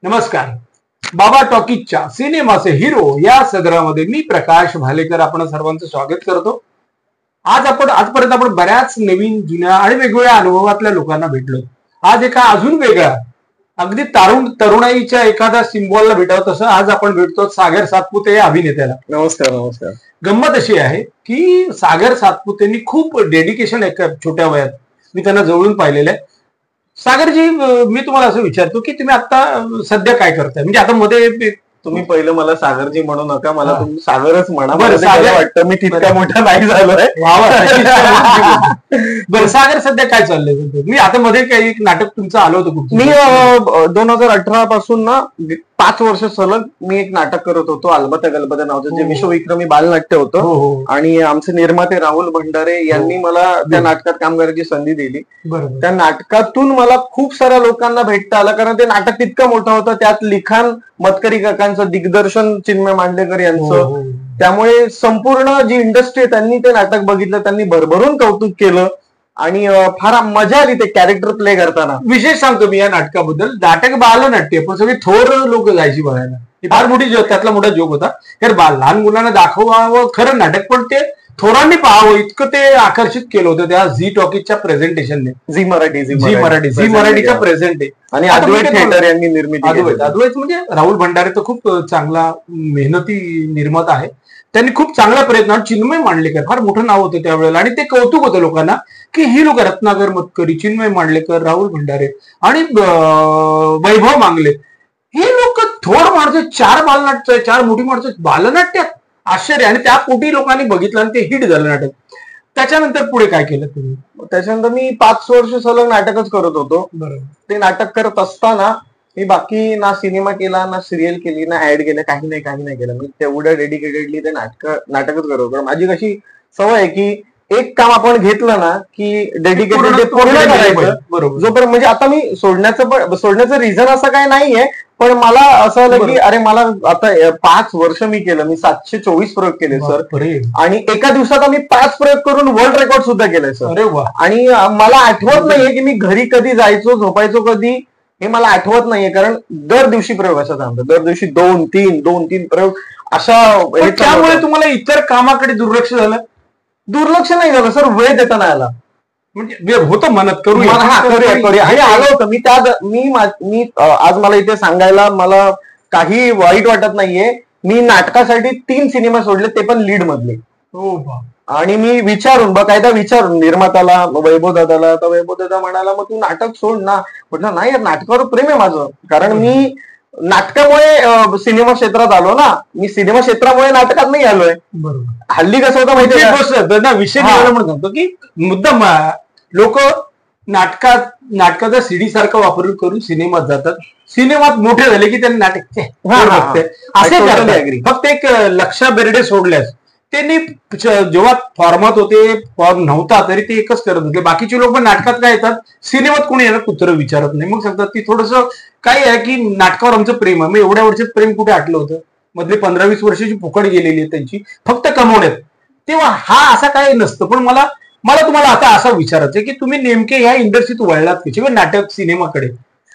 नमस्कार. बाबा टॉकीजच्या सिनेमाचे हिरो या सदरामध्ये मी प्रकाश भालेकर आपण सर्वांचं स्वागत करतो. आजपर्यंत आपण बऱ्याच नवीन जुन्या आणि वेगवेगळ्या अनुभवातल्या लोकांना भेटलो. आज एका अजून वेगळ्या अगदी तरुणाईच्या एखाद्या सिम्बॉलला भेटावं तसं आज आपण भेटतो सागर सातपुते या अभिनेत्याला. नमस्कार. नमस्कार. गंमत अशी आहे की सागर सातपुतेंनी खूप डेडिकेशन एका छोट्या वयात मी त्यांना जवळून पाहिलेलं आहे. सागरजी, मी तुम्हाला असं विचारतो की तुम्ही आता सध्या काय करताय? म्हणजे आता मध्ये तुम्ही पहिलं मला सागरजी म्हणू नका, मला तुम्ही सागरच म्हणा. बरं, सागर वाटतं मी तितका मोठा नाही झालोय. बरं, सागर सध्या काय चाललंय? मी आता मध्ये काही नाटक तुमचं आलं होतं? मी 2018 पासून ना 5 वर्ष सलग मी एक नाटक करत होतो, अलबत्ता गलबत्ता नावाचं, जे विश्वविक्रमी बालनाट्य होतं. आणि आमचे निर्माते राहुल भंडारे यांनी मला त्या नाटकात काम करायची संधी दिली. त्या नाटकातून मला खूप साऱ्या लोकांना भेटता आलं, कारण ते नाटक तितकं मोठं होतं. त्यात लिखाण मतकरी काकांचं, दिग्दर्शन चिन्मय मांडलेकर यांचं. त्यामुळे संपूर्ण जी इंडस्ट्री आहे त्यांनी ते नाटक बघितलं, त्यांनी भरभरून कौतुक केलं आणि फार मजा आली ते कॅरेक्टर प्ले करताना. विशेष सांगतो मी या नाटकाबद्दल, नाटक बालनाट्य पण सगळे थोर लोक जायची बघायला. फार मोठी त्यातला मोठा जोक होता. तर लहान मुलांना दाखवावं खरं नाटक, पण ते थोरांनी पाहावं इतकं ते आकर्षित केलं होतं त्या झी टॉकीजच्या प्रेझेंटेशनने. झी मराठीचा प्रेझेंट आहे. आणि अद्वैत थिएटर यांनी निर्मिती. अद्वैत म्हणजे राहुल भंडारे तर खूप चांगला मेहनती निर्माता आहे. त्यांनी खूप चांगला प्रयत्न. चिन्मय मांडलेकर फार मोठं नाव होतं त्यावेळेला आणि ते कौतुक होतं लोकांना की ही लोक रत्नाकर मतकरी, चिन्मय मांडलेकर, राहुल भंडारे आणि वैभव मांगले, हे लोक थोर माणसं, 4 बालनाट्य, 4 मोठी माणसं बालनाट्यात. आश्चर्य. आणि त्या पोटी लोकांनी बघितलं आणि ते हिट झालं नाटक. त्याच्यानंतर पुढे काय केलं तुम्ही? त्याच्यानंतर मी 5 वर्ष सलग नाटकच करत होतो. ते नाटक करत असताना मी बाकी ना सिनेमा केला, ना सिरियल केली, ना ऍड केलं, काही नाही केलं. मी तेवढं डेडिकेटेडली ते नाटकच करत होतो. माझी कशी सवय आहे की एक काम आपण घेतलं ना की डेडिकेटेड पूर्ण करायचं. जोपर्यंत म्हणजे आता मी सोडण्याचं रिझन असं काही नाहीये, पण मला असं आलं की अरे मला आता 5 वर्ष मी केलं, मी 724 प्रयोग केले सर. आणि एका दिवसात आम्ही 5 प्रयोग करून वर्ल्ड रेकॉर्ड सुद्धा केलंय सर. आणि मला आठवत नाहीये की मी घरी कधी जायचो, झोपायचो कधी, हे मला आठवत नाहीये. कारण दर दिवशी प्रयोग असा थांबतो, दर दिवशी 2-3 प्रयोग अशा. त्यामुळे तुम्हाला इतर कामाकडे दुर्लक्ष झालं? दुर्लक्ष नाही झालं सर, वेळ देता नाही आला. म्हणजे होतं मनात करूया आणि आलो होतं मी आज मला इथे सांगायला मला काही वाईट वाटत नाहीये. मी नाटकासाठी 3 सिनेमा सोडले, ते पण लीड मधले. आणि मी बकायदा विचारून निर्माताला, वैभव दादाला, तर वैभव दादा म्हणाला मग तू नाटक सोड ना. म्हटलं नाही यार, नाटकावर प्रेम आहे माझं. कारण मी नाटकामुळे सिनेमा क्षेत्रात आलो ना, मी सिनेमा क्षेत्रामुळे नाटकात नाही आलोय. हल्ली कसं होतं माहिती ना, विषय म्हणून सांगतो की मुद्दाम लोक नाटकाचा सीडी सारखं वापरून करून सिनेमात जातात. सिनेमात मोठे झाले की त्यांनी नाटक असे करतात. फक्त एक लक्षा बेर्डे सोडल्यास त्यांनी जेव्हा फॉर्मात होते, फॉर्म नव्हता तरी ते एकच करत होते. बाकीचे लोक पण नाटकात काय येतात, सिनेमात कोणी येणार कुत्र विचारत नाही. मग सांगतात की थोडंसं काय आहे की नाटकावर आमचं प्रेम आहे. मग एवढ्या वर्षात प्रेम कुठे आटलं होतं? मधली 15-20 वर्षाची फुकट गेलेली आहे त्यांची फक्त कमवण्यात. तेव्हा हा असा काही नसतं. पण मला तुम्हाला आता असं विचारायचं आहे की तुम्ही नेमके ह्या इंडस्ट्रीत वळलात कशी, नाटक सिनेमाकडे?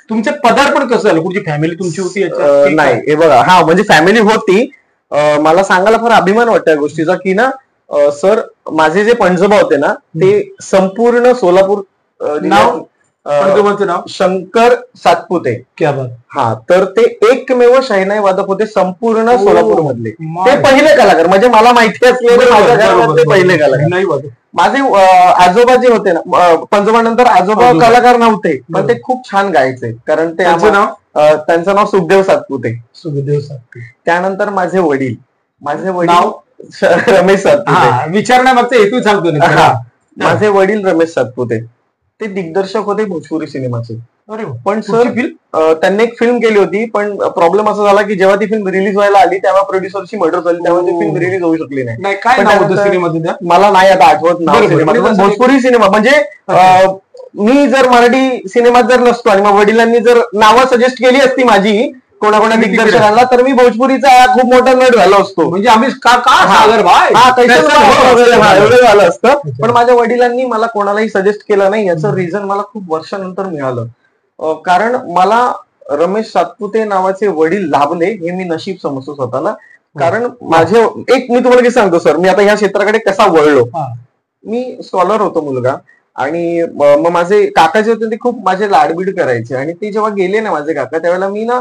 तुमचं पदार्पण कसं झालं? कुठची फॅमिली तुमची होती? नाही, हे बघा, हा म्हणजे फॅमिली होती. मला सांगायला फार अभिमान वाटतं या गोष्टीचा की ना सर, माझे जे पणजोबा होते ना ते संपूर्ण सोलापूर, नाव शंकर सातपुते. क्या बात. हा, तर ते एकमेव शहनाई वादक होते संपूर्ण सोलापूर मधले. ते पहिले कलाकार, म्हणजे मला माहिती असलेले माझ्या घरात ते पहिले कलाकार. माझे आजोबा जे होते ना, पंजोबानंतर आजोबा कलाकार नव्हते, पण ते खूप छान गायचे. कारण ते त्यांचं नाव सुखदेव सातपुते. त्यानंतर माझे वडील रमेश सातपुते. विचारण्यामागचा हेतू सांगतो ना, माझे वडील रमेश सातपुते ते दिग्दर्शक होते भोजपुरी सिनेमाचे. पण सर त्यांनी एक फिल्म केली होती, पण प्रॉब्लेम असा झाला की जेव्हा ती फिल्म रिलीज व्हायला आली तेव्हा प्रोड्युसरची मर्डर झाली, तेव्हा ती फिल्म रिलीज होऊ शकली नाही. काय नाव होतं सिनेमाचं? मला नाही आता आठवत नाव सिनेमा. भोजपुरी सिनेमा म्हणजे मी जर मराठी सिनेमात जर नसतो आणि मग वडिलांनी जर नावं सजेस्ट केली असती माझी कोणा दिग्दर्शकांना, तर मी भोजपुरीचा खूप मोठा नट झालो असतो. म्हणजे आम्ही एवढं झालं असतं. पण माझ्या वडिलांनी मला कोणालाही सजेस्ट केलं नाही. याचं रिझन मला खूप वर्षानंतर मिळालं. कारण मला रमेश सातपुते नावाचे वडील लाभले हे मी नशीब समजतो स्वतःला. कारण माझे एक मी तुम्हाला सांगतो सर, मी आता ह्या क्षेत्राकडे कसा वळलो. मी स्कॉलर होतो मुलगा, आणि मग माझे काका जे होते ते खूप माझे लाडबीड करायचे, आणि ते जेव्हा गेले ना माझे काका, त्यावेळेला मी ना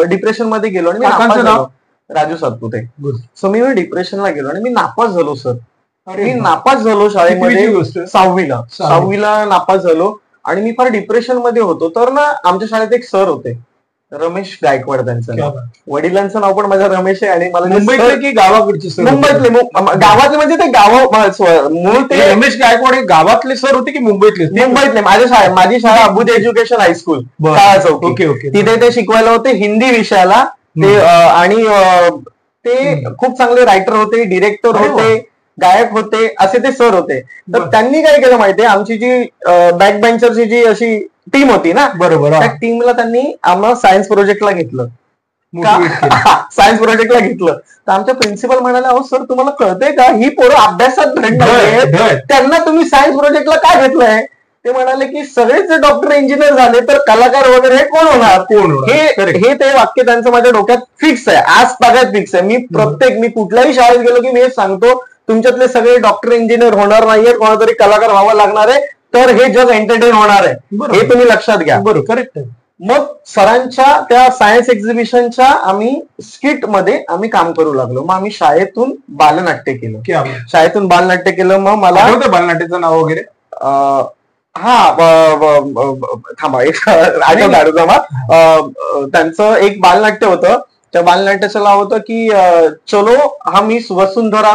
डिप्रेशन मध्ये गेलो आणि नापास झालो. राजू सातपुते. सो मी डिप्रेशनला गेलो आणि मी नापास झालो सर. मी नापास झालो शाळेमध्ये, सहावीला नापास झालो, आणि मी फार डिप्रेशन मध्ये होतो. तर ना आमच्या शाळेत एक सर होते, रमेश गायकवाड त्यांचं नाव. वडिलांचं नाव पण माझ्या रमेश आहे. आणि मला मुंबईतले की गावाकडचे? मुंबईतले, गावातले, म्हणजे ते मूळ ते रमेश गायकवाड हे गावातले सर होते की मुंबईतले? मुंबईतले. माझी शाळा अबुद एज्युकेशन हायस्कूल शाळा चौकी, तिथे ते शिकवायला होते हिंदी विषयाला. ते आणि ते खूप चांगले रायटर होते, डिरेक्टर होते, गायक होते, असे ते सर होते. तर त्यांनी काय केलं माहितीये, आमची जी बॅक बेंचरची जी अशी टीम होती ना, बरोबर, त्या टीमला त्यांनी आम्हाला सायन्स प्रोजेक्टला घेतलं. सायन्स प्रोजेक्टला घेतलं तर आमच्या प्रिन्सिपल म्हणाले, अहो सर तुम्हाला कळतंय का, ही पोरं अभ्यासात घडणार, त्यांना तुम्ही सायन्स प्रोजेक्टला काय घेतलंय? ते म्हणाले की सगळेच जर डॉक्टर इंजिनियर झाले तर कलाकार वगैरे हे कोण होणार? हे ते वाक्य त्यांचं माझ्या डोक्यात फिक्स आहे, आज तागात फिक्स आहे. मी कुठल्याही शाळेत गेलो की मी हे सांगतो, तुमच्यातले सगळे डॉक्टर इंजिनियर होणार नाहीये, कोणातरी कलाकार व्हावं लागणार आहे, तर हे जग एंटरटेन होणार आहे, हे तुम्ही लक्षात घ्या. बरोबर, करेक्ट. मग सरांच्या त्या सायन्स एक्झिबिशनच्या आम्ही स्किट मध्ये आम्ही काम करू लागलो. मग आम्ही शाळेतून बालनाट्य केलं. मग मला बालनाट्याचं नाव वगैरे थांबा एक त्यांचं एक बालनाट्य होतं. त्या बालनाट्याचं नाव होतं की चलो हम इस वसुंधरा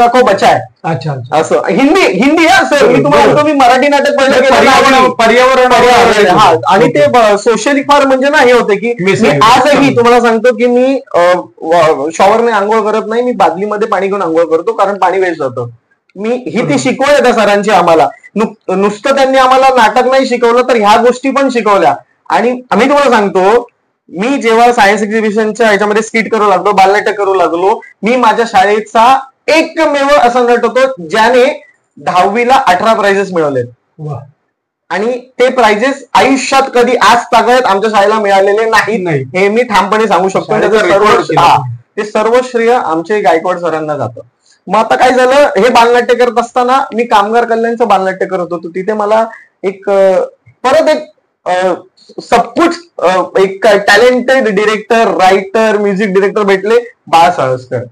को बचाए. अच्छा, असं हिंदी सर. मी तुम्हाला मी मराठी नाटक पर्यावरण. आणि ते सोशली फार म्हणजे ना हे होते की आजही तुम्हाला सांगतो की मी शॉवरने आंघोळ करत नाही, मी बादलीमध्ये पाणी घेऊन आंघोळ करतो, कारण पाणी वेस्ट जातं. ती शिकवण आहे त्या सरांची आम्हाला. नुसतं त्यांनी आम्हाला नाटक नाही शिकवलं तर ह्या गोष्टी पण शिकवल्या. आणि आम्ही तुम्हाला सांगतो, मी जेव्हा सायन्स एक्झिबिशनच्या ह्याच्यामध्ये स्किट करू लागलो, बालनाट्य करू लागलो, मी माझ्या शाळेचा एकमेव असा नट होतो ज्याने 10वीला 18 प्राइजेस मिळवलेत. आणि ते प्राइजेस आयुष्यात कधी आज तागत आमच्या शाळेला मिळालेले नाहीत, हे मी ठामपणे सांगू शकतो. ते सर्व श्रेय आमचे गायकवाड सरांना जातं. मग आता काय झालं, हे बालनाट्य करत असताना मी कामगार कल्याणचं बालनाट्य करत होतो. तिथे मला परत एक सबकुच एक talented director, writer, music director भेटले, बाळा साळसकर.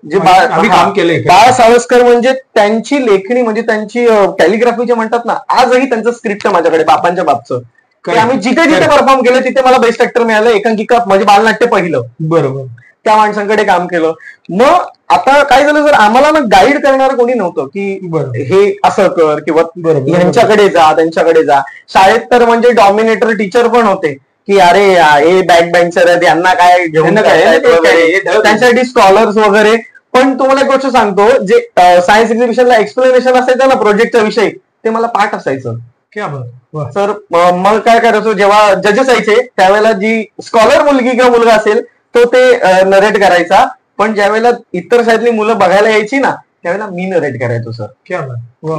जे काम केले. बाळा साळसकर म्हणजे त्यांची लेखणी, म्हणजे त्यांची कॅलिग्राफी जे म्हणतात ना, आजही त्यांचं स्क्रिप्ट माझ्याकडे बापांच्या बापचं. आम्ही जिथे जिथे परफॉर्म केलं तिथे मला बेस्ट ऍक्टर मिळालं. एकांकिका म्हणजे बालनाट्य पहिलं. बरोबर. त्या माणसांकडे काम केलं. मग आता काय झालं, जर आम्हाला ना गाईड करणार कोणी नव्हतं की हे असं कर किंवा ह्यांच्याकडे जा त्यांच्याकडे जा. शाळेत तर म्हणजे डॉमिनेटर टीचर पण होते की अरे हे बॅक बेंचर आहेत, यांना काय घेऊन त्यांच्यासाठी स्कॉलर्स वगैरे. पण तुम्हाला एक गोष्ट सांगतो, जे सायन्स एक्झिबिशनला एक्सप्लेनेशन असायचं ना प्रोजेक्टच्या विषयी, ते मला पाठ असायचं. सर मग काय करायचो, जेव्हा जजेस यायचे त्यावेळेला जी स्कॉलर मुलगी किंवा मुलगा असेल तो ते नरेट करायचा, पण ज्या वेळेला इतर शाळेतली मुलं बघायला यायची ना त्यावेळेला मी नरेट करायचो सर,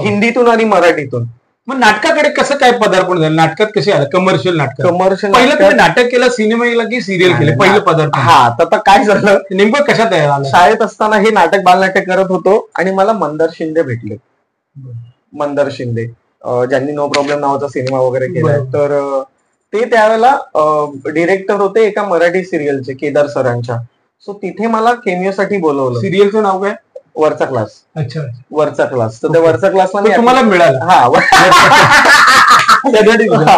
हिंदीतून आणि मराठीतून. मग नाटकाकडे कसं काय पदार्पण झालं? नाटकात कसे आलं? कमर्शियल पहिलं तुम्ही नाटक केलं, सिनेमा केला की सिरियल केलं? पहिलं पदार्पण. तर काय झालं, नेमकं कशात आहे? शाळेत असताना हे नाटक बालनाट्य करत होतो आणि मला मंदार शिंदे भेटले. मंदार शिंदे ज्यांनी नो प्रॉब्लेम नावाचा सिनेमा वगैरे केलाय. तर ते त्यावेळेला डिरेक्टर होते एका मराठी सिरियलचे, केदार सरांच्या. सो तिथे मला केमिओसाठी बोलवलं. सिरियलचं नाव काय? वरचा क्लास. अच्छा, वरचा क्लास. तर त्या वरचा क्लासला तुम्हाला मिळालं?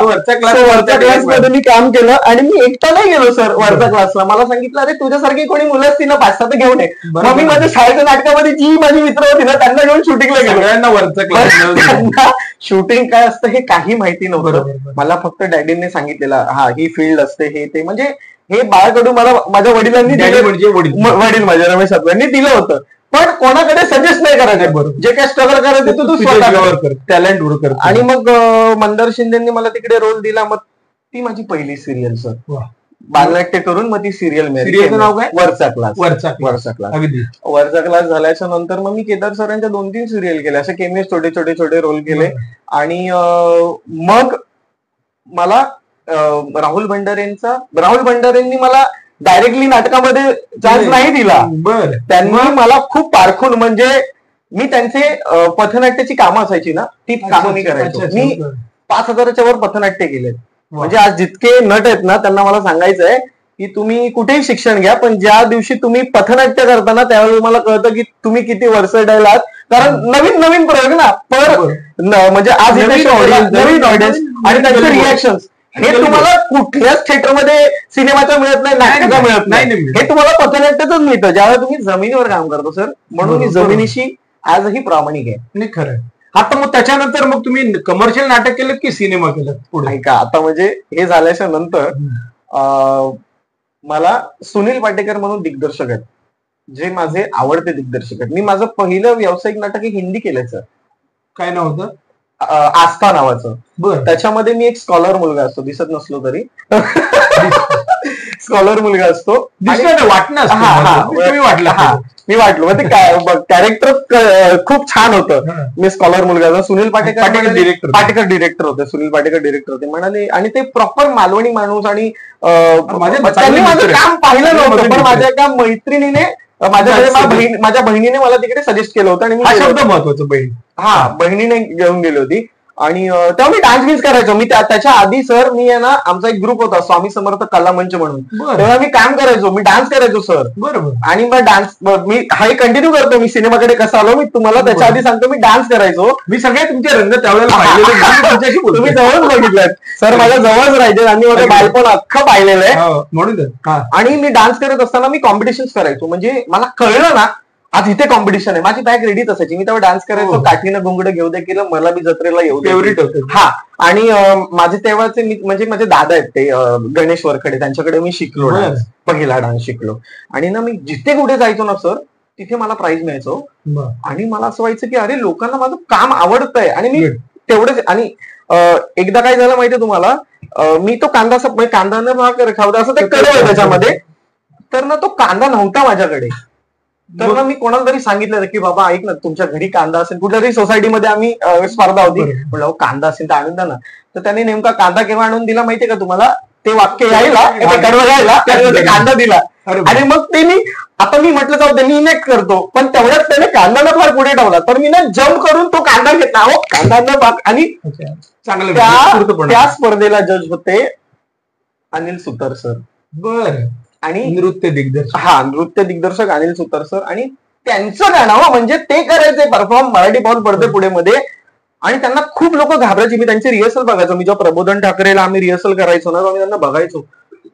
वरच्या क्लासमध्ये मी काम केलं आणि मी एकटा नाही गेलो सर वरच्या क्लासला. मला सांगितलं अरे तुझ्यासारखी कोणी मुलं असतील ना 5-7 घेऊन ये. मग मी माझ्या शाळेच्या नाटकामध्ये जी माझी मित्र होती ना त्यांना घेऊन शूटिंगला गेलो. सगळ्यांना वरचा क्लास. त्यांना शूटिंग काय असतं हे काही माहिती नव्हतं. मला फक्त डॅडीने सांगितलेलं ही फील्ड असते हे ते. म्हणजे हे बाळकडून मला माझ्या वडिलांनी वडील माझ्या रमेश सातवांनी दिलं होतं. पण कोणाकडे सजेस्ट नाही करायचं. बरोबर. जे काय स्ट्रगल करायचं तू स्वतः टॅलेंट वर कर. आणि मग मंदार शिंदेनी मला तिकडे रोल दिला. मग ती माझी पहिली सिरियल सर. बालनाट्य करून मग ती सिरियल मिळाली. नाव काय? वरचा क्लास. वरचा क्लास. अगदी वरचा क्लास झाल्याच्या नंतर मग मी केदार सरांच्या 2-3 सिरियल केल्या. असे केमिओ छोटे छोटे छोटे रोल केले. आणि मग मला राहुल भंडारेंनी मला डायरेक्टली नाटकामध्ये चान्स नाही दिला. त्यांनी मला खूप पारखून, म्हणजे मी त्यांचे पथनाट्याची कामं असायची ना, ती कामं मी करायचो. मी 5,000च्या वर पथनाट्य केलेत. म्हणजे आज जितके नट आहेत ना, त्यांना मला सांगायचं आहे की तुम्ही कुठेही शिक्षण घ्या, पण ज्या दिवशी तुम्ही पथनाट्य करताना त्यावेळी मला कळतं की तुम्ही किती वर्सटाईल आहात. कारण नवीन नवीन प्रयोग ना, म्हणजे आज नवीन ऑडियन्स आणि त्यांचे रिॲक्शन हे तुम्हाला कुठल्याच थिएटरमध्ये सिनेमाचं मिळत नाही, नाटकाचं मिळत नाही. हे तुम्हाला पथनाट्यातच मिळतं ज्यावेळेला तुम्ही जमिनीवर काम करतो सर. म्हणून मी जमिनीशी आजही प्रामाणिक आहे. नाही खरं. आता मग त्याच्यानंतर मग तुम्ही कमर्शियल नाटक केलं की सिनेमा केलं पुढे? ऐका, आता म्हणजे हे झाल्याच्या नंतर मला सुनील पाटेकर म्हणून दिग्दर्शक आहेत, जे माझे आवडते दिग्दर्शक आहेत. मी माझं पहिलं व्यावसायिक नाटक हे हिंदी केलं सर. काय नाव होतं? आस्था नावाचं. त्याच्यामध्ये मी एक स्कॉलर मुलगा असतो, दिसत नसलो तरी स्कॉलर मुलगा असतो. मी वाटलो मग ते कॅरेक्टर खूप छान होतं. मी स्कॉलर मुलगा. सुनील पाटेकर डिरेक्टर होते. सुनील पाटेकर डिरेक्टर होते म्हणाले, आणि ते प्रॉपर मालवणी माणूस. आणि त्यांनी माझं काम पाहिलं नव्हतं, पण माझ्या एका मैत्रिणीने माझ्या बहिणीने मला तिकडे सजेस्ट केलं होतं. आणि मी शब्द महत्वाचं, बहीण. बहिणीने घेऊन गेली होती. आणि तेव्हा मी डान्स बीन्स करायचो. मी त्याच्या आधी सर, मी आहे ना, आमचा एक ग्रुप होता स्वामी समर्थ कला मंच म्हणून. तेव्हा मी काम करायचो, मी डान्स करायचो सर. बरोबर. आणि मग डान्स मी हा कंटिन्यू करतो. मी सिनेमाकडे कसा आलो मी तुम्हाला त्याच्या आधी सांगतो. मी डान्स करायचो. मी सगळे तुमचे रंग त्यावेळेला तुम्ही जवळच बघितलं सर, माझ्या जवळच राहायचे आणि माझं बालपण अख्खं पाहिलेलं आहे म्हणून. आणि मी डान्स करत असताना मी कॉम्पिटिशन करायचो. म्हणजे मला कळलं ना आज इथे कॉम्पिटिशन आहे, माझी बॅग रेडीच असायची. मी तेव्हा डान्स करायचो. काठीनं घुंगडं घेऊ दे केलं, मला बी जत्रेला येऊ फेवरेट होते. आणि माझे तेव्हाचे म्हणजे माझे दादा आहेत ते गणेश वरखडे, त्यांच्याकडे मी शिकलो डान्स, पहिला डान्स शिकलो. आणि ना मी जिथे कुठे जायचो ना सर, तिथे मला प्राइज मिळायचो. आणि मला असं व्हायचं की अरे लोकांना माझं काम आवडतंय. आणि मी तेवढंच. आणि एकदा काय झालं माहितीये तुम्हाला, मी तो कांदा कांदा भाग खावता असं ते कडव आहे त्याच्यामध्ये, तर ना तो कांदा नव्हता माझ्याकडे. तर ना मी कोणाला तरी सांगितलं की बाबा ऐक ना, तुमच्या घरी कांदा असेल, कुठल्या तरी सोसायटीमध्ये आम्ही स्पर्धा होती, म्हटलं कांदा असेल तर आणून द्या ना. तर त्याने नेमका कांदा केव्हा आणून दिला माहितीये का तुम्हाला? ते वाक्य यायला कडवं यायला कांदा दिला. आणि मग ते मी म्हटलं जाऊ त्यांनी नेक्स्ट करतो, पण तेवढ्याच त्याने कांदा फार पुढे ठेवला. तर मी ना जम्प करून तो कांदा घेतला. कांदा न आणि त्या स्पर्धेला जज होते अनिल सुतार सर. बर. आणि नृत्य दिग्दर्शक अनिल सुतार सर. आणि त्यांचं गाणं म्हणजे ते करायचे परफॉर्म मराठी पाऊल पडते पुढे मध्ये. आणि त्यांना खूप लोक घाबरायची. मी त्यांची रिहर्सल बघायचो. मी जेव्हा प्रबोधन ठाकरेला आम्ही रिहर्सल करायचो ना, आम्ही त्यांना बघायचो.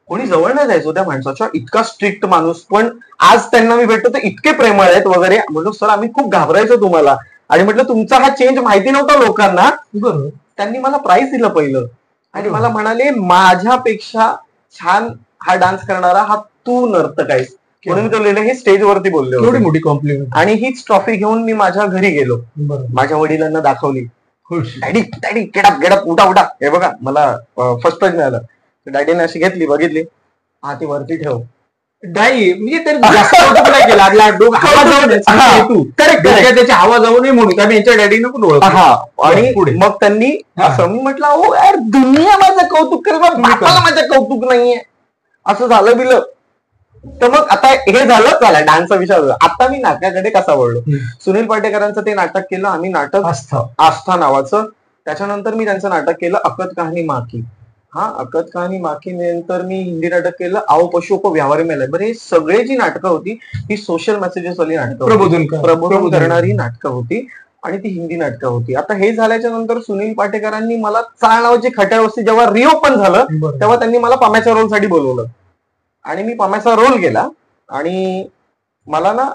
कोणी जवळ नाही जायचो त्या माणसाच्या. इतका स्ट्रिक्ट माणूस, पण आज त्यांना मी भेटतो तर इतके प्रेमळ आहेत वगैरे. म्हणलो सर आम्ही खूप घाबरायचो तुम्हाला. आणि म्हटलं तुमचा हा चेंज माहिती नव्हता लोकांना. बरोबर. त्यांनी मला प्राइज दिलं पहिलं. आणि मला म्हणाले माझ्यापेक्षा छान हा डान्स करणारा हा तू नर्तक आहेस. म्हणून मी लिहिलं हे स्टेजवरती बोलले. एवढी मोठी कॉम्प्लिमेंट. आणि हीच ट्रॉफी घेऊन मी माझ्या घरी गेलो. माझ्या वडिलांना दाखवली. डॅडी डॅडी गेटअप गेटअप उठा उठा, हे बघा मला फर्स्ट प्राइज मिळालं. डॅडीने अशी घेतली, बघितली, हा ती वरती ठेव. डाई म्हणजे त्याची हवा जाऊ नये म्हणून आम्ही यांच्या डॅडीनं पण ओळख. आणि मग त्यांनी असं मी म्हटलं हो यार दुनिया माझं कौतुक करेल, बापाला माझं कौतुक नाहीये असं झालं बिलं. तर मग आता हे झालं डान्सचा विषय. आता मी नाटकाकडे कसा वळलो. सुनील पाटेकरांचं ते नाटक केलं आम्ही, नाटक आस्था नावाचं. त्याच्यानंतर मी त्यांचं नाटक केलं अकत कहाणी माकी. अकत कहाणी माकी नंतर मी हिंदी नाटक केलं आओ पशु को व्यावारी मेला. बरं, हे सगळे जी नाटकं होती ही सोशल मेसेजेस वाली नाटकं, प्रबोधन करणारी नाटकं होती. आणि ती हिंदी नाटकं होती. आता हे झाल्याच्या नंतर सुनील पाटेकरांनी मला चाळ नावाची खट्याळवस्ती जेव्हा रिओपन झालं तेव्हा त्यांनी मला पाम्याच्या रोलसाठी बोलवलं. आणि मी पाम्याचा रोल केला. आणि मला ना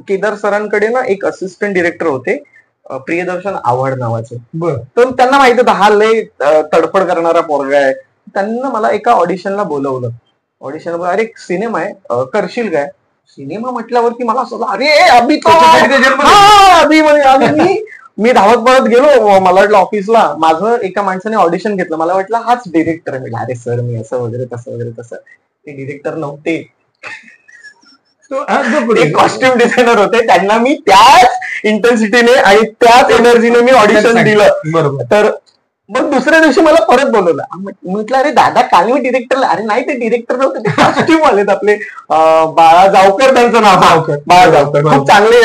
केदार सरांकडे ना एक असिस्टंट डिरेक्टर होते प्रियदर्शन आव्हाड नावाचे. तर त्यांना माहित होतं हा लय तडफड करणारा पोरगा आहे. त्यांना मला एका ऑडिशनला बोलवलं. ऑडिशन अरे सिनेमा आहे करशील काय? सिनेमा म्हटल्यावरती मला असं अरे अभि मी धावत पळत गेलो. मला वाटलं ऑफिसला. माझं एका माणसाने ऑडिशन घेतलं. मला वाटलं हाच डिरेक्टर आहे. अरे सर मी असं वगैरे तसं वगैरे तसं. ते डिरेक्टर नव्हते, कॉस्ट्युम डिझायनर होते. त्यांना मी त्याच इंटेन्सिटीने आणि त्याच एनर्जीने मी ऑडिशन दिलं. बरोबर. तर मग दुसऱ्या दिवशी मला परत बोलवलं. म्हटलं अरे दादा काल मी डिरेक्टरला, अरे नाही ते डिरेक्टर नव्हते, ते कॉस्ट्युम आलेत आपले, बाळा जावकर त्यांचं नाव, बाळा जावकर, खूप चांगले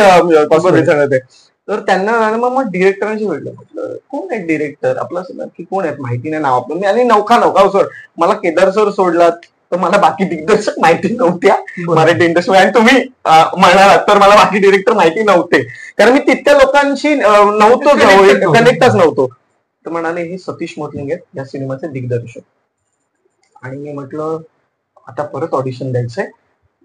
कॉस्ट्युम होते. तर त्यांना मग डिरेक्टरांशी भेटलं. म्हटलं कोण आहे डिरेक्टर आपला, की कोण आहेत माहिती नाही नाव आपलं. आणि नौका सोड, मला केदार सर सोडलात तर मला बाकी दिग्दर्शक माहिती नव्हत्या मराठी इंडस्ट्री. आणि तुम्ही म्हणालात तर मला बाकी डिरेक्टर माहिती नव्हते, कारण मी तितक्या लोकांशी नव्हतो, कनेक्टच नव्हतो. तर म्हणाले हे सतीश मोतलिंग आहेत या सिनेमाचे दिग्दर्शक. आणि मी म्हटलं आता परत ऑडिशन द्यायचंय.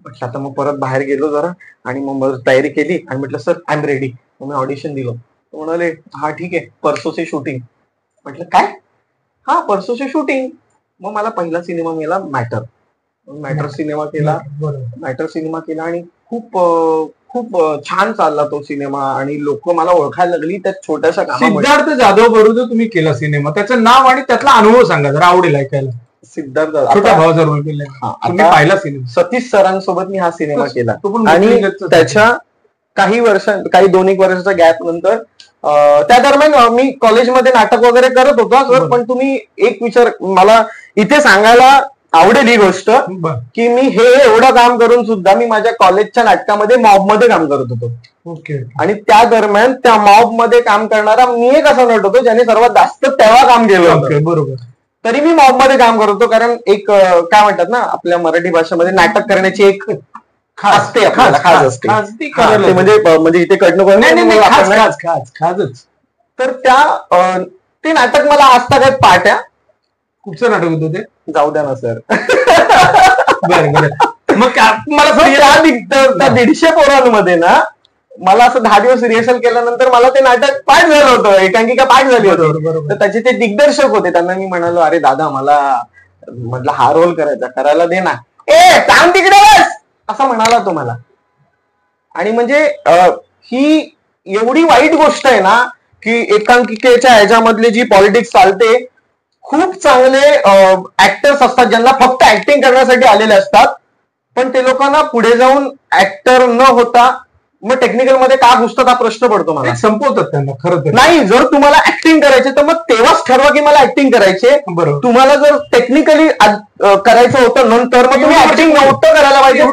म्हटलं आता मग परत बाहेर गेलो जरा आणि मग तयारी केली आणि म्हटलं सर आय एम रेडी. मग मी ऑडिशन दिलं. म्हणाले हा ठीक आहे परसोचे शूटिंग. म्हटलं काय, हा परसोचे शूटिंग. मग मला पहिला सिनेमा मिळाला मॅटर सिनेमा केला आणि खूप खूप छान चालला तो सिनेमा आणि लोक मला ओळखायला लागली त्या छोट्याशा कामामध्ये. सिद्धार्थ जाधव बरोबर तुम्ही केला सिनेमा, त्याचं नाव आणि त्यातला अनुभव सांगा जरा, आवडेल ऐकायला. सिद्धार्थ छोटा भावाचा रोल केला, तुम्ही पाहिला सिनेमा. सतीश सरांसोबत मी हा सिनेमा केला आणि त्याच्या काही 2-1 वर्षाचा गॅप नंतर त्या दरम्यान मी कॉलेजमध्ये नाटक वगैरे करत होतो सर. पण तुम्ही एक विचार मला इथे सांगायला आवडेल ही गोष्ट की मी हे एवढं काम करून सुद्धा मी माझ्या कॉलेजच्या नाटकामध्ये मॉब मध्ये काम करत होतो. ओके. आणि त्या दरम्यान त्या मॉब मध्ये काम करणारा मी एक असा नट होतो ज्याने सर्वात जास्त तेव्हा काम केलं होतं. बरोबर. तरी मी मॉब मध्ये काम करत होतो, कारण एक काय म्हणतात ना आपल्या मराठी भाषेमध्ये नाटक करण्याची एक असते आपल्याला खास असते. म्हणजे इथे कडनं खाजच. तर ते नाटक मला आजतागत पाट्या. कुठचं नाटक होतं ते? जाऊ द्या ना सर. बरं. मग मला त्या 150 पोरांमध्ये ना मला असं 10 दिवस रिहर्सल केल्यानंतर मला ते नाटक पाठ झालं होतं, एकांकिका पाठ झाली होती. तर त्याचे ते दिग्दर्शक होते, त्यांना मी म्हणालो अरे दादा मला म्हटलं हा रोल करायला दे ना. काम तिकडे बस असं म्हणाला तो मला. आणि म्हणजे ही एवढी वाईट गोष्ट आहे ना की एकांकिकेच्या ह्याच्यामधली जी पॉलिटिक्स चालते, खूप चांगले ऍक्टर्स असतात ज्यांना फक्त ऍक्टिंग करण्यासाठी आलेले असतात, पण ते लोकांना पुढे जाऊन ऍक्टर न होता मग टेक्निकल मध्ये का घुसतात हा प्रश्न पडतो मला. संपवतात त्यांना खरं तर. नाही, जर तुम्हाला ऍक्टिंग करायचे तर मग तेव्हाच ठरवा की मला ऍक्टिंग करायचे. तुम्हाला जर टेक्निकली करायचं होतं नंतर मग तुम्ही ऍक्टिंग नव्हतं करायला पाहिजे.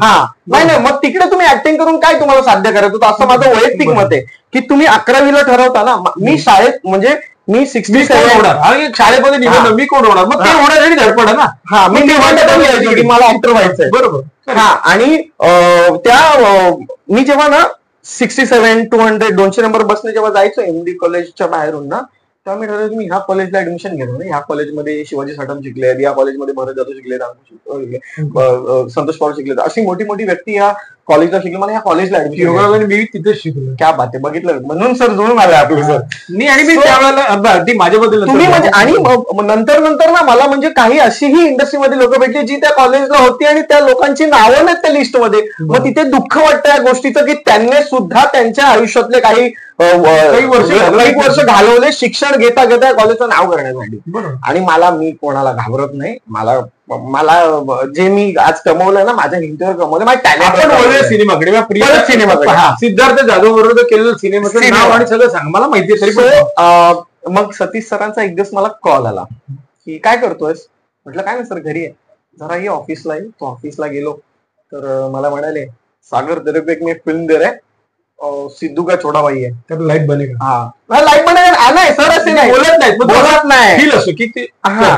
हा नाही मग तिकडे तुम्ही ऍक्टिंग करून काय तुम्हाला साध्य करायचं होतं असं माझं वैयक्तिक मत आहे. की तुम्ही 11वीला ठरवता ना, मी शाळेत म्हणजे मी 67 होणार शाळेमध्ये निवडलं मी कोण होणार, मग ते होण्यासाठी धडपड ना. हा मी निवडलं की मला ऍक्टर व्हायचंय. बरोबर. हा आणि मी जेव्हा ना 67, 200 नंबर बसने जेव्हा जायचो MD कॉलेजच्या बाहेरून ना, तेव्हा मी ठरवलं की मी ह्या कॉलेजला ऍडमिशन घेतो. ह्या कॉलेजमध्ये शिवाजी साटम शिकले, या कॉलेजमध्ये भरत जाधव शिकले, संतोष पवार शिकले, अशी मोठी मोठी व्यक्ती या कॉलेजला शिकले. मला ह्या कॉलेजला ऍडमिशन मी तिथेच शिकलो. क्या बात आहे, बघितलं म्हणून सर जुळून आलं आपलं सर. आणि मी त्यावेळेला माझ्याबद्दल तुम्ही म्हणजे आणि नंतर ना मला म्हणजे काही अशीही इंडस्ट्रीमध्ये लोक भेटली जी त्या कॉलेजला होती आणि त्या लोकांची नावं नाहीत त्या लिस्टमध्ये. मग तिथे दुःख वाटतं या गोष्टीचं की त्यांनी सुद्धा त्यांच्या आयुष्यातले काही वर्ष घालवले शिक्षण घेता घेता कॉलेजचं नाव करण्यासाठी. आणि मी कोणाला घाबरत नाही. मला जे मी आज कमवलं ना माझ्या हिंदीवर कमवलं, माझ्या टॅलेंट सिनेमाकडे सिद्धार्थ जाधव बरोबर केलेलं सिनेमाचं नाव आणि सगळं सांग मला माहिती आहे. मग सतीश सरांचा एक दिवस मला कॉल आला की काय करतोयस. म्हटलं काय ना सर घरी आहे, जरा ये ऑफिसला ये. तो ऑफिसला गेलो तर मला म्हणाले सागर तेरे पे एक फिल्म दे रहे सिद्धू का छोटा भाई आहे, त्यात लाईट बनेगा. हा लाईट बनेगा नाही सर, असे नाही बोलत नाही.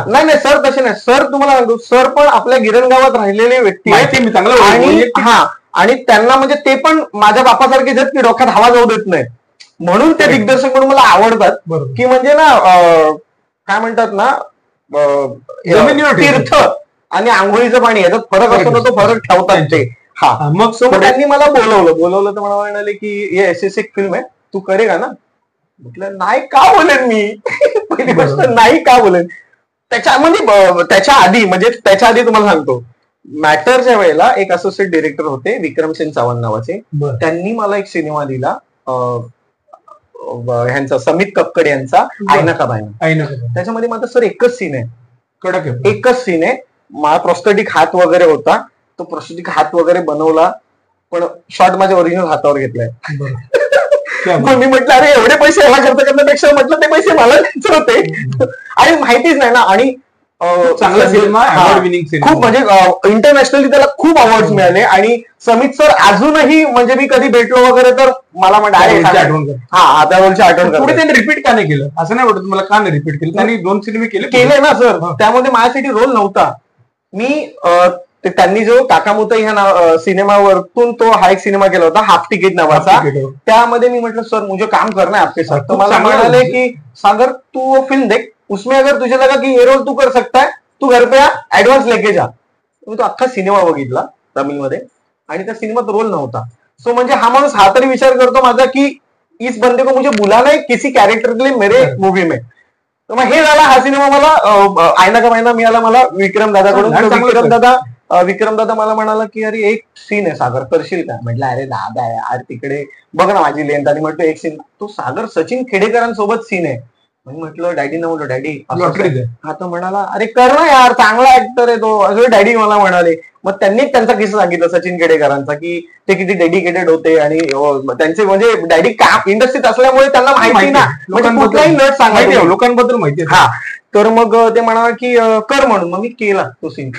नाही सर तसे नाही सर. तुम्हाला सांगतो सर पण आपल्या गिरणगावात राहिलेले व्यक्ती आहेत आणि त्यांना म्हणजे ते पण माझ्या बापासारखेच आहेत की डोक्यात हवा जाऊ देत नाही. म्हणून ते दिग्दर्शक म्हणून मला आवडतात की म्हणजे ना काय म्हणतात ना तीर्थ आणि आंघोळीचं पाणी याच्यात फरक असतो ना, तो फरक ठेवतात ते. हा मग त्यांनी मला बोलवलं तर मला म्हणाले की ये ऐसी एक फिल्म आहे तू करेगा ना. म्हटलं नाही का बोलेन मी. पहिली गोष्ट नाही का बोलेन. त्याच्या आधी तुम्हाला सांगतो मॅटरच्या वेळेला एक असोसिएट डिरेक्टर होते विक्रमसिंग चव्हाण नावाचे. त्यांनी मला एक सिनेमा दिला ह्यांचा समित कक्कड यांचा आईना का बाईना. त्याच्यामध्ये माझा सर एकच सीन आहे, कडक एकच सीन आहे. माझा प्रोस्थेटिक हात वगैरे होता, तो प्रोस्थेटिक हात वगैरे बनवला पण शॉट माझ्या ओरिजिनल हातावर घेतलाय. मग मी म्हटलं अरे एवढे पैसे याला खर्च करण्यापेक्षा म्हटलं ते पैसे मला द्यायचे होते आणि माहितीच नाही ना. आणि चांगला सिनेमा, अवॉर्ड विनिंग सिनेमा, खूप म्हणजे इंटरनॅशनली त्याला खूप अवॉर्ड मिळाले. आणि समित सर अजूनही म्हणजे मी कधी भेटलो वगैरे तर मला म्हणतात त्या रोलची आठवण पुढे त्यांनी रिपीट का नाही केलं असं नाही वाटत मला, का नाही रिपीट केलं? त्यांनी 2 सिनेमे केले ना सर, त्यामध्ये माझ्यासाठी रोल नव्हता. मी त्यांनी जो काकामुता ह्या सिनेमावरतून तो हा एक सिनेमा केला होता हाफ तिकीट नावाचा, त्यामध्ये मी म्हटलं सर मुझे काम करना है आपके साथ. तर मला म्हणाले की सागर तू वो फिल्म देख, उसमें अगर तुझे लगा की ये रोल तू कर सकता है तू घर पे ऍडव्हान्स लेके जा. मी तो अख्खा सिनेमा बघितला तमिळमध्ये आणि त्या सिनेमात रोल नव्हता. सो म्हणजे हा माणूस हा तरी विचार करतो माझा की इस बंदे को मुझे बुलाना है किसी कैरेक्टर के लिए मेरे मूवी में. तर मग हे झाला हा सिनेमा. मला आयना का महिना मिळाला मला विक्रम दादाकडून. विक्रम दादा मला म्हणाला की अरे एक सीन आहे सागर, करशील का? म्हटलं अरे दादा यार तिकडे बघ ना माझी लेंथ. आणि म्हटलं एक सीन तो सागर सचिन खेडेकरांसोबत सीन आहे. म्हटलं डॅडीना म्हटलं डॅडी हा तर म्हणाला अरे कर ना यार, चांगला ऍक्टर आहे तो असं डॅडी मला म्हणाले. मग त्यांनी त्यांचा किस्सा सांगितला सचिन खेडेकरांचा की ते किती डेडिकेटेड होते आणि त्यांचे म्हणजे डॅडी काम इंडस्ट्रीत असल्यामुळे त्यांना माहिती ना, कुठलाही नट सांगायचं लोकांबद्दल माहिती. हा तर मग ते म्हणाला की कर म्हणून. मग मी केला तो सीन.